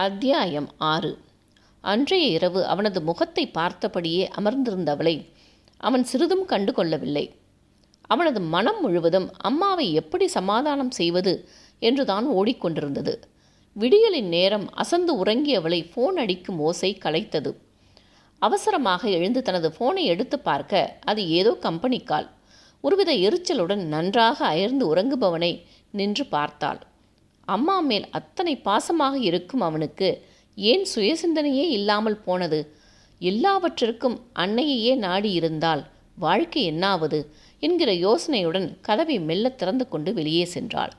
அத்தியாயம் 6. அன்றைய இரவு அவனது முகத்தை பார்த்தபடியே அமர்ந்திருந்தவளை அவன் சிறிதும் கண்டு கொள்ளவில்லை. அவனது மனம் முழுவதும் அம்மாவை எப்படி சமாதானம் செய்வது என்றுதான் ஓடிக்கொண்டிருந்தது. விடியலின் நேரம் அசந்து உறங்கியவளை ஃபோன் அடிக்கும் ஓசை கலைத்தது. அவசரமாக எழுந்து தனது ஃபோனை எடுத்து பார்க்க அது ஏதோ கம்பெனி கால். ஒருவித எரிச்சலுடன் நன்றாக அயர்ந்து உறங்குபவனை நின்று பார்த்தாள். அம்மா மேல் அத்தனை பாசமாக இருக்கும் அவனுக்கு ஏன் சுயசிந்தனையே இல்லாமல் போனது? எல்லாவற்றிற்கும் அன்னையையே நாடியிருந்தால் வாழ்க்கை என்னாவது என்கிற யோசனையுடன் கதவை மெல்ல திறந்து கொண்டு வெளியே சென்றாள்.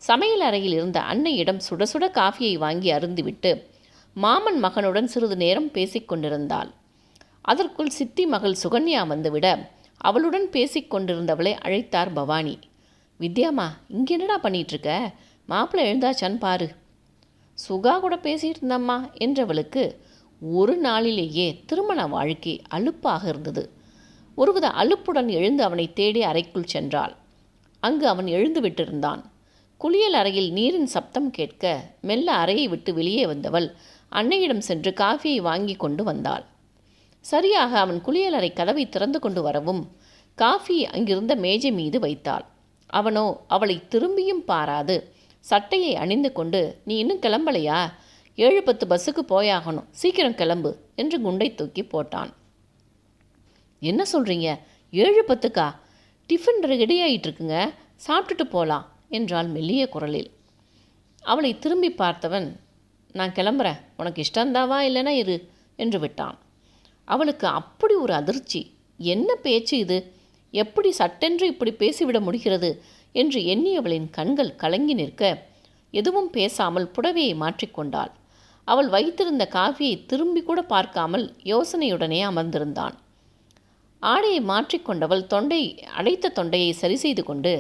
சமையல் அறையில் இருந்த அன்னையிடம் சுட சுட காஃபியை வாங்கி அருந்திவிட்டு மாமன் மகனுடன் சிறிது நேரம் பேசிக்கொண்டிருந்தாள். அதற்குள் சித்தி மகள் சுகன்யா வந்துவிட அவளுடன் பேசிக்கொண்டிருந்தவளை அழைத்தார் பவானி. வித்யாம்மா, இங்கே என்னடா பண்ணிகிட்ருக்க? மாப்பிள்ளை எழுந்தாச்சான்னு பாரு. சுகா கூட பேசிகிட்டு இருந்தம்மா என்றவளுக்கு ஒரு நாளிலேயே திருமண வாழ்க்கை அலுப்பாக இருந்தது. ஒருவித அலுப்புடன் எழுந்து அவனை தேடி அறைக்குள் சென்றாள். அங்கு அவன் எழுந்து விட்டிருந்தான். குளியல் அறையில் நீரின் சப்தம் கேட்க மெல்ல அறையை விட்டு வெளியே வந்தவள் அன்னையிடம் சென்று காஃபியை வாங்கி கொண்டு வந்தாள். சரியாக அவன் குளியலறை கதவை திறந்து கொண்டு வரவும் காஃபி அங்கிருந்த மேஜை மீது வைத்தாள். அவனோ அவளை திரும்பியும் பாராது சட்டையை அணிந்து கொண்டு, நீ இன்னும் கிளம்பலையா? 7:10 பஸ்ஸுக்கு போயாகணும், சீக்கிரம் கிளம்பு என்று குண்டை தூக்கி போட்டான். என்ன சொல்கிறீங்க? 7:10க்கா? டிஃபன் ரெடி ஆகிட்டுருக்குங்க, சாப்பிட்டுட்டு போகலாம் என்றாள் மெல்லிய குரலில். அவளை திரும்பி பார்த்தவன், நான் கிளம்புறேன், உனக்கு இஷ்டந்தாவா இல்லைனா இரு என்று விட்டான். அவளுக்கு அப்படி ஒரு அதிர்ச்சி. என்ன பேச்சு இது? எப்படி சட்டென்று இப்படி பேசிவிட முடிகிறது என்று எண்ணியவளின் கண்கள் கலங்கி நிற்க எதுவும் பேசாமல் புடவையை மாற்றிக்கொண்டாள். அவள் வைத்திருந்த காஃபியை திரும்பி கூட பார்க்காமல் யோசனையுடனே அமர்ந்திருந்தான். ஆடையை மாற்றிக்கொண்டவள் அடைத்த தொண்டையை சரி செய்து கொண்டு,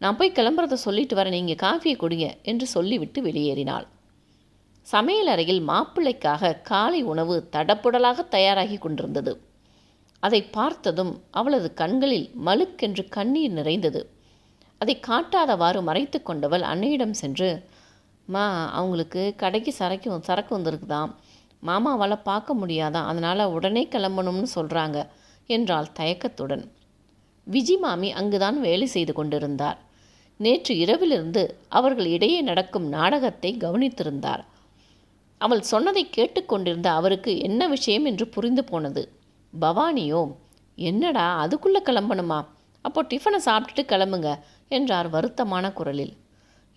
நான் போய் கிளம்புறத சொல்லிட்டு வரேன், நீங்கள் காஃபியை குடிங்க என்று சொல்லிவிட்டு வெளியேறினாள். சமையல் அறையில் மாப்பிள்ளைக்காக காலை உணவு தடப்புடலாக தயாராகி கொண்டிருந்தது. அதை பார்த்ததும் அவளது கண்களில் மழுக்கென்று கண்ணீர் நிறைந்தது. அதை காட்டாதவாறு மறைத்து கொண்டவள் அன்னையிடம் சென்று, மா, அவங்களுக்கு கடைக்கு சரக்கு வந்திருக்குதாம், மாமாவால் பார்க்க முடியாதான், அதனால் உடனே கிளம்பணும்னு சொல்கிறாங்க என்றாள் தயக்கத்துடன். விஜி மாமி அங்குதான் வேலை செய்து கொண்டிருந்தார். நேற்று இரவிலிருந்து அவர்கள் இடையே நடக்கும் நாடகத்தை கவனித்திருந்தார். அவள் சொன்னதை கேட்டுக்கொண்டிருந்த அவருக்கு என்ன விஷயம் என்று புரிந்து போனது. பவானியோ, என்னடா அதுக்குள்ளே கிளம்பணுமா? அப்போ டிஃபனை சாப்பிட்டுட்டு கிளம்புங்க என்றார் வருத்தமான குரலில்.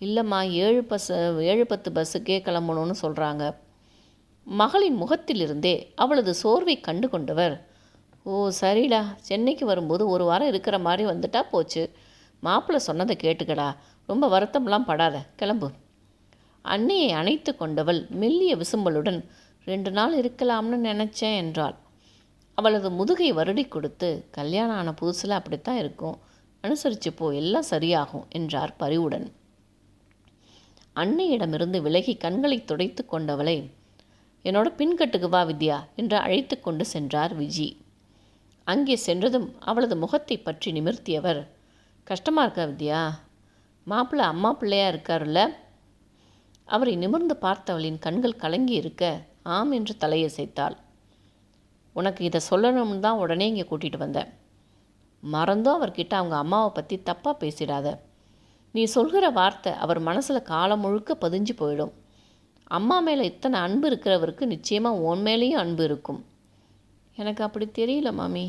இல்லைம்மா, 7:10 பஸ்ஸுக்கே கிளம்பணும்னு சொல்கிறாங்க. மகளின் முகத்திலிருந்தே அவளது சோர்வை கண்டு கொண்டவர், ஓ சரிடா, சென்னைக்கு வரும்போது ஒரு வாரம் இருக்கிற மாதிரி வந்துட்டா போச்சு. மாப்பிள்ளை சொன்னதை கேட்டுக்கடா, ரொம்ப வருத்தம்லாம் படாத, கிளம்பு. அன்னையை அணைத்து கொண்டவள் மெல்லிய விசும்பலுடன், 2 நாள் இருக்கலாம்னு நினச்சேன் என்றாள். அவளது முதுகை வருடி கொடுத்து, கல்யாணம் ஆன புதுசில் அப்படித்தான் இருக்கும், அனுசரித்து போ, எல்லாம் சரியாகும் என்றார் பரிவுடன். அன்னையிடமிருந்து விலகி கண்களை துடைத்து கொண்டவளை, என்னோட பின்கட்டுக்கு வா வித்யா என்று அழைத்து கொண்டு சென்றார் விஜி. அங்கே சென்றதும் அவளது முகத்தை பற்றி நிமிர்த்தியவர், கஷ்டமாக இருக்கா வித்யா? மாப்பிள்ளை அம்மா பிள்ளையா இருக்காருல்ல? அவரை நிமிர்ந்து பார்த்தவளின் கண்கள் கலங்கி இருக்க ஆம் என்று தலையசைத்தாள். உனக்கு இதை சொல்லணும்னு தான் உடனே இங்கே கூட்டிகிட்டு வந்தேன். மறந்தும் அவர்கிட்ட அவங்க அம்மாவை பற்றி தப்பாக பேசிடாத. நீ சொல்கிற வார்த்தை அவர் மனசில் காலம் முழுக்க பதிஞ்சு போயிடும். அம்மா மேலே இத்தனை அன்பு இருக்கிறவருக்கு நிச்சயமாக உன் மேலேயும் அன்பு இருக்கும். எனக்கு அப்படி தெரியல மாமி.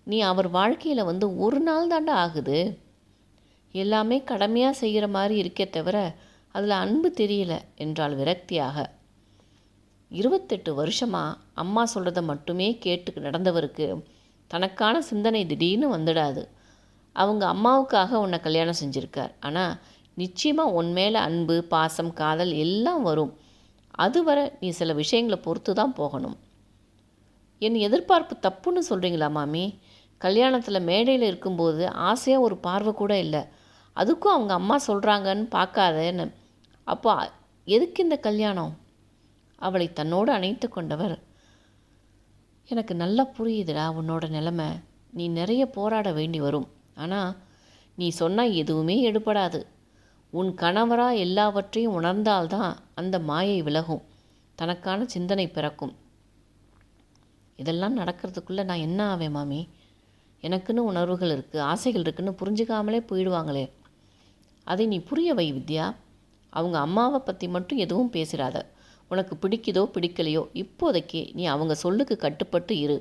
நீ அவர் வாழ்க்கையில் வந்து ஒரு நாள் தாண்டா ஆகுது. எல்லாமே கடமையாக செய்கிற மாதிரி இருக்கே தவிர அதில் அன்பு தெரியல என்றாள் விரக்தியாக. 28 வருஷமாக அம்மா சொல்கிறத மட்டுமே கேட்டு நடந்தவருக்கு தனக்கான சிந்தனை திடீர்னு வந்துடாது. அவங்க அம்மாவுக்காக உன்னை கல்யாணம் செஞ்சுருக்கார். ஆனால் நிச்சயமாக உன் மேலே அன்பு, பாசம், காதல் எல்லாம் வரும். அதுவரை நீ சில விஷயங்களை பொறுத்து தான் போகணும். என் எதிர்பார்ப்பு தப்புன்னு சொல்கிறீங்களா மாமி? கல்யாணத்தில் மேடையில் இருக்கும்போது ஆசையாக ஒரு பார்வை கூட இல்லை. அதுக்கும் அவங்க அம்மா சொல்கிறாங்கன்னு பார்க்காதேன்னு. அப்போ எதுக்கு இந்த கல்யாணம்? அவளை தன்னோடு அணைத்து கொண்டவர், எனக்கு நல்லா புரியுதுடா உன்னோட நிலைமை. நீ நிறைய போராட வேண்டி வரும். ஆனால் நீ சொன்னால் எதுவுமே எடுபடாது. உன் கணவரா எல்லாவற்றையும் உணர்ந்தால்தான் அந்த மாயை விலகும், தனக்கான சிந்தனை பிறக்கும். இதெல்லாம் நடக்கிறதுக்குள்ளே நான் என்ன ஆவேன் மாமி? எனக்குன்னு உணர்வுகள் இருக்குது, ஆசைகள் இருக்குன்னு புரிஞ்சுக்காமலே போயிடுவாங்களே. அதை நீ புரிய வை வித்யா. அவங்க அம்மாவை பற்றி மட்டும் எதுவும் பேசிடாத. உனக்கு பிடிக்குதோ பிடிக்கலையோ இப்போதைக்கு நீ அவங்க சொல்லுக்கு கட்டுப்பட்டு இரு.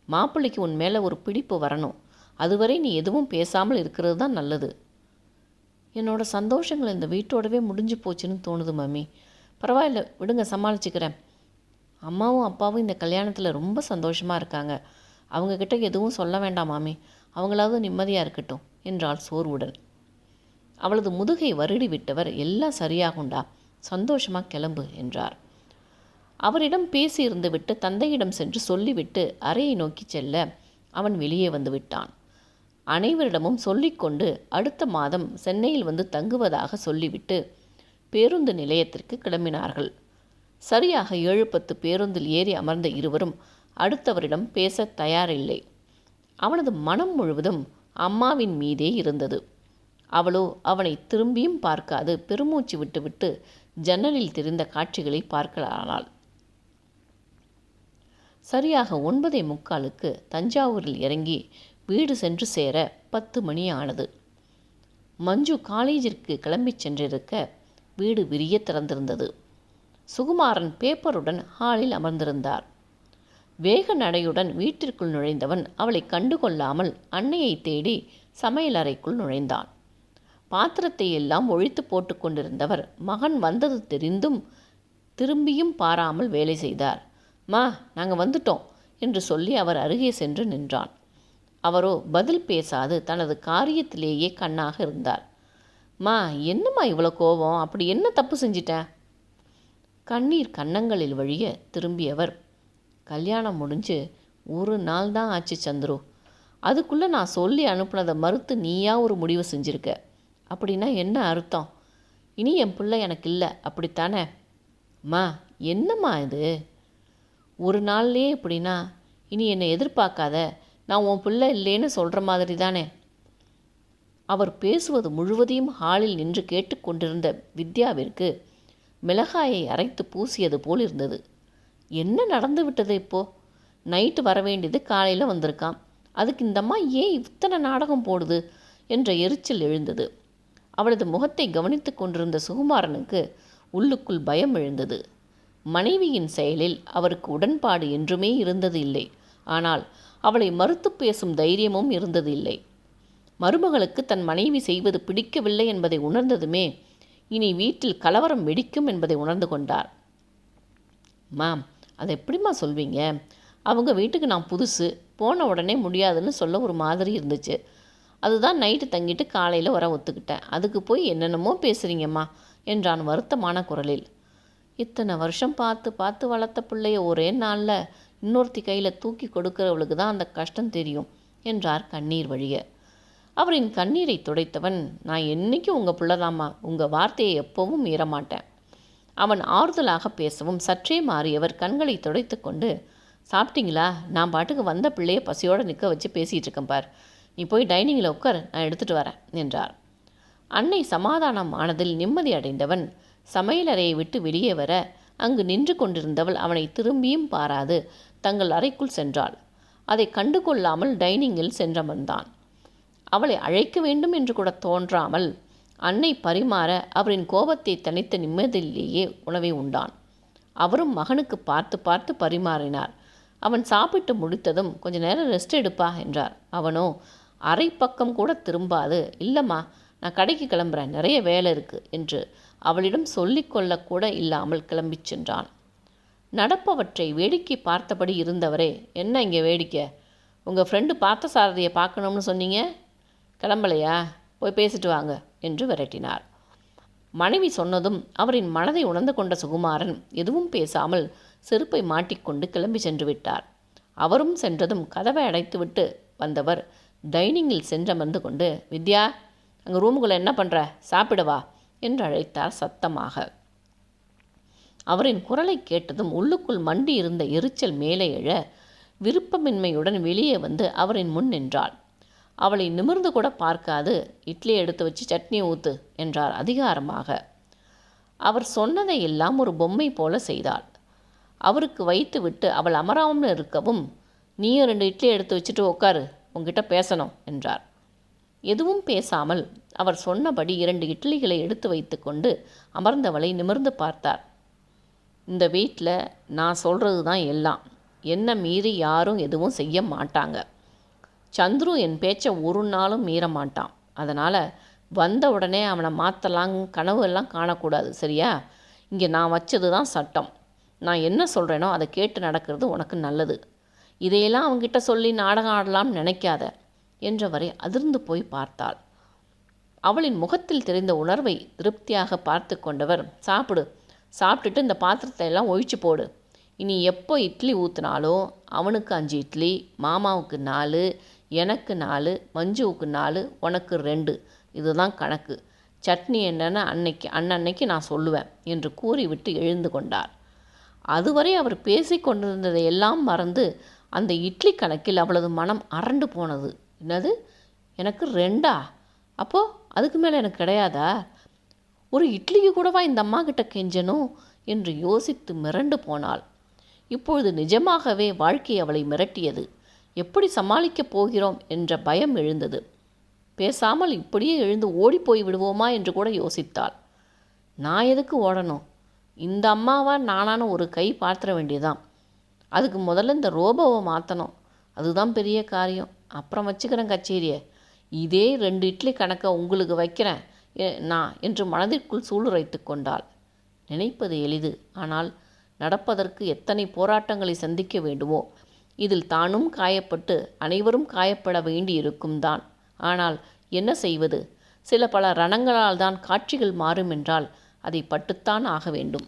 மாப்பிள்ளைக்கு உன் மேலே ஒரு பிடிப்பு வரணும். அதுவரை நீ எதுவும் பேசாமல் இருக்கிறது தான் நல்லது. என்னோட சந்தோஷங்கள் இந்த வீட்டோடவே முடிஞ்சு போச்சுன்னு தோணுது மாமி. பரவாயில்ல விடுங்க, சமாளிச்சுக்கிறேன். அம்மாவும் அப்பாவும் இந்த கல்யாணத்தில் ரொம்ப சந்தோஷமாக இருக்காங்க. அவங்கக்கிட்ட எதுவும் சொல்ல வேண்டாம் மாமி, அவங்களாவது நிம்மதியாக இருக்கட்டும் என்றாள் சோர்வுடன். அவளது முதுகை வருடி விட்டவர், எல்லாம் சரியாகுண்டா, சந்தோஷமாக கிளம்பு என்றார். அவரிடம் பேசியிருந்து விட்டு தந்தையிடம் சென்று சொல்லிவிட்டு அறையை நோக்கி செல்ல அவன் வெளியே வந்து விட்டான். அனைவரிடமும் சொல்லிக்கொண்டு அடுத்த மாதம் சென்னையில் வந்து தங்குவதாக சொல்லிவிட்டு பேருந்து நிலையத்திற்கு கிளம்பினார்கள். சரியாக 7:10 பேருந்தில் ஏறி அமர்ந்த இருவரும் அடுத்தவரிடம் பேச தயாரில்லை. அவனது மனம் முழுவதும் அம்மாவின் மீதே இருந்தது. அவளோ அவனை திரும்பியும் பார்க்காது பெருமூச்சு விட்டுவிட்டு ஜன்னலில் தெரிந்த காட்சிகளை பார்க்கலானாள். சரியாக 9:45 தஞ்சாவூரில் இறங்கி வீடு சென்று சேர 10 மணி ஆனது. மஞ்சு காலேஜிற்கு கிளம்பிச் சென்றிருக்க வீடு விரிய திறந்திருந்தது. சுகுமாரன் பேப்பருடன் ஹாலில் அமர்ந்திருந்தார். வேக நடையுடன் வீட்டிற்குள் நுழைந்தவன் அவளை கண்டுகொள்ளாமல் அன்னையை தேடி சமையலறைக்குள் நுழைந்தான். பாத்திரத்தை எல்லாம் ஒழித்து போட்டு கொண்டிருந்தவர் மகன் வந்தது தெரிந்தும் திரும்பியும் பாராமல் வேலை செய்தார். மா, நாங்கள் வந்துட்டோம் என்று சொல்லி அவர் அருகே சென்று நின்றான். அவரோ பதில் பேசாது தனது காரியத்திலேயே கண்ணாக இருந்தார். மா, என்னம்மா இவ்வளோ கோபம்? அப்படி என்ன தப்பு செஞ்சிட்டேன்? கண்ணீர் கன்னங்களில் வழிய திரும்பியவர், கல்யாணம் முடிஞ்சு 1 நாள் தான் ஆச்சு சந்துரு. அதுக்குள்ளே நான் சொல்லி அனுப்புனதை மறுத்து நீயா ஒரு முடிவு செஞ்சுருக்க. அப்படின்னா என்ன அர்த்தம்? இனி என் பிள்ளை எனக்கு இல்லை, அப்படித்தானே? மா, என்னம்மா இது? 1 நாள்லேயே இப்படின்னா இனி என்னை எதிர்பார்க்காத, நான் உன் பிள்ளை இல்லைன்னு சொல்கிற மாதிரி தானே? அவர் பேசுவது முழுவதையும் ஹாலில் நின்று கேட்டுக்கொண்டிருந்த வித்யாவிற்கு மிளகாயை அரைத்து பூசியது போல் இருந்தது. என்ன நடந்து விட்டது இப்போ? நைட்டு வர வேண்டியது காலையில் வந்திருக்கான். அதுக்கு இந்த அம்மா ஏன் இத்தனை நாடகம் போடுது என்ற எரிச்சல் எழுந்தது. அவளது முகத்தை கவனித்து கொண்டிருந்த சுகுமாரனுக்கு உள்ளுக்குள் பயம் எழுந்தது. மனைவியின் செயலில் அவருக்கு உடன்பாடு என்றுமே இருந்தது இல்லை. ஆனால் அவளை மறுத்து பேசும் தைரியமும் இருந்தது இல்லை. மருமகளுக்கு தன் மனைவி செய்வது பிடிக்கவில்லை என்பதை உணர்ந்ததுமே இனி வீட்டில் கலவரம் வெடிக்கும் என்பதை உணர்ந்து கொண்டார். மாம், அதை எப்படிம்மா சொல்வீங்க? அவங்க வீட்டுக்கு நான் புதுசு, போன உடனே முடியாதுன்னு சொல்ல ஒரு மாதிரி இருந்துச்சு. அதுதான் நைட்டு தங்கிட்டு காலையில் வர ஒத்துக்கிட்டேன். அதுக்கு போய் என்னென்னமோ பேசுகிறீங்கம்மா என்றான் வருத்தமான குரலில். இத்தனை வருஷம் பார்த்து பார்த்து வளர்த்த பிள்ளைய ஒரே நாளில் இன்னொருத்தி கையில் தூக்கி கொடுக்கிறவளுக்கு தான் அந்த கஷ்டம் தெரியும் என்றார் கண்ணீர் வழிய. அவரின் கண்ணீரை துடைத்தவன், நான் என்றைக்கும் உங்கள் பிள்ளைதாம்மா, உங்கள் வார்த்தையை எப்போவும் மீறமாட்டேன். அவன் ஆறுதலாக பேசவும் சற்றே மாறியவர் கண்களை துடைத்து கொண்டு, சாப்பிட்டீங்களா? நான் பாட்டுக்கு வந்த பிள்ளையை பசியோடு நிற்க வச்சு பேசிகிட்டு இருக்கேன் பார். நீ போய் டைனிங்கில் உட்கார், நான் எடுத்துகிட்டு வரேன் என்றார். அன்னை சமாதானம் ஆனதில் நிம்மதி அடைந்தவன் சமையலறையை விட்டு வெளியே வர அங்கு நின்று கொண்டிருந்தவள் அவனை திரும்பியும் பாராது தங்கள் அறைக்குள் சென்றாள். அதை கண்டுகொள்ளாமல் டைனிங்கில் சென்றமர்ந்தான். அவளை அழைக்க வேண்டும் என்று கூட தோன்றாமல் அன்னை பரிமாற அவரின் கோபத்தை தணித்த நிம்மதியிலேயே உணவை உண்டான். அவரும் மகனுக்கு பார்த்து பார்த்து பரிமாறினார். அவன் சாப்பிட்டு முடித்ததும் கொஞ்ச நேரம் ரெஸ்ட் எடுப்பா என்றார். அவனோ அரை பக்கம் கூட திரும்பாது, இல்லைம்மா நான் கடைக்கு கிளம்புறேன், நிறைய வேலை இருக்குது என்று அவளிடம் சொல்லிக்கொள்ளக்கூட இல்லாமல் கிளம்பிச் சென்றான். நடப்பவற்றை வேடிக்கை பார்த்தபடி இருந்தவரே, என்ன இங்கே வேடிக்கை? உங்கள் ஃப்ரெண்டு பார்த்த சாரதியை பார்க்கணும்னு சொன்னீங்க, கிளம்பலையா? போய் பேசிட்டு வாங்க என்று விரட்டினார். மனைவி சொன்னதும் அவரின் மனதை உணர்ந்து கொண்ட சுகுமாரன் எதுவும் பேசாமல் செருப்பை மாட்டிக்கொண்டு கிளம்பி சென்று விட்டார். அவரும் சென்றதும் கதவை அடைத்துவிட்டு வந்தவர் டைனிங்கில் சென்றமர்ந்து கொண்டு, வித்யா, அங்கே ரூமுக்குள்ளே என்ன பண்ணுற? சாப்பிடவா என்று அழைத்தார் சத்தமாக. அவரின் குரலை கேட்டதும் உள்ளுக்குள் மண்டி இருந்த எரிச்சல் மேலே எழ விருப்பமின்மையுடன் வெளியே வந்து அவரின் முன் நின்றாள். அவளை நிமிர்ந்து கூட பார்க்காது இட்லி எடுத்து வச்சு சட்னி ஊத்து என்றார் அதிகாரமாக. அவர் சொன்னதை எல்லாம் ஒரு பொம்மை போல செய்தாள். அவருக்கு வைத்து விட்டு அவள் அமராமல் இருக்கவும், நீயும் 2 இட்லி எடுத்து வச்சுட்டு உட்காரு, உங்ககிட்ட பேசணும் என்றார். எதுவும் பேசாமல் அவர் சொன்னபடி 2 இட்லிகளை எடுத்து வைத்து கொண்டு அமர்ந்தவளை நிமிர்ந்து பார்த்தார். இந்த வீட்டில் நான் சொல்கிறது தான் எல்லாம். என்ன மீறி யாரும் எதுவும் செய்ய மாட்டாங்க. சந்துரு என் பேச்சை ஒரு நாளும் மீற மாட்டான். அதனால் வந்த உடனே அவனை மாற்றலாம் கனவு எல்லாம் காணக்கூடாது, சரியா? இங்கே நான் வச்சது தான் சட்டம். நான் என்ன சொல்கிறேனோ அதை கேட்டு நடக்கிறது உனக்கு நல்லது. இதையெல்லாம் அவங்கிட்ட சொல்லி நாடகம் ஆடலாம்னு நினைக்காத என்றவரை அதிர்ந்து போய் பார்த்தாள். அவளின் முகத்தில் தெரிந்த உணர்வை திருப்தியாக பார்த்து கொண்டவர், சாப்பிடு, சாப்பிட்டுட்டு இந்த பாத்திரத்தை எல்லாம் ஒழிச்சு போடு. இனி எப்போ இட்லி ஊற்றினாலும் அவனுக்கு 5 இட்லி, மாமாவுக்கு 4, எனக்கு 4, மஞ்சுவுக்கு 4, உனக்கு 2, இதுதான் கணக்கு. சட்னி என்னன்னு அன்னன்னைக்கு நான் சொல்லுவேன் என்று கூறிவிட்டு எழுந்து கொண்டார். அதுவரை அவர் பேசி கொண்டிருந்ததை எல்லாம் மறந்து அந்த இட்லி கணக்கில் அவளது மனம் அரண்டு போனது. என்னது, எனக்கு 2? அப்போது அதுக்கு மேலே எனக்கு கிடையாதா? ஒரு இட்லிக்கு கூடவா இந்த அம்மா கிட்ட கெஞ்சணும் என்று யோசித்து மிரண்டு போனாள். இப்பொழுது நிஜமாகவே வாழ்க்கை அவளை மிரட்டியது. எப்படி சமாளிக்கப் போகிறோம் என்ற பயம் எழுந்தது. பேசாமல் இப்படியே எழுந்து ஓடிப்போய் விடுவோமா என்று கூட யோசித்தாள். நான் எதுக்கு ஓடணும்? இந்த அம்மாவா நானான ஒரு கை பார்த்துட வேண்டியதான். அதுக்கு முதல்ல இந்த ரோபோவை மாற்றணும். அதுதான் பெரிய காரியம். அப்புறம் வச்சுக்கிறேன் கச்சேரியை. இதே 2 இட்லி கணக்கை உங்களுக்கு வைக்கிறேன் நான் என்று மனதிற்குள் சூளுரைத்து கொண்டாள். நினைப்பது எளிது, ஆனால் நடப்பதற்கு எத்தனை போராட்டங்களை சந்திக்க வேண்டுமோ. இதில் தானும் காயப்பட்டு அனைவரும் காயப்பட வேண்டியிருக்கும் தான். ஆனால் என்ன செய்வது? சில பல ரணங்களால் தான் காட்சிகள் மாறும் என்றால் அதை பட்டுத்தான் ஆக வேண்டும்.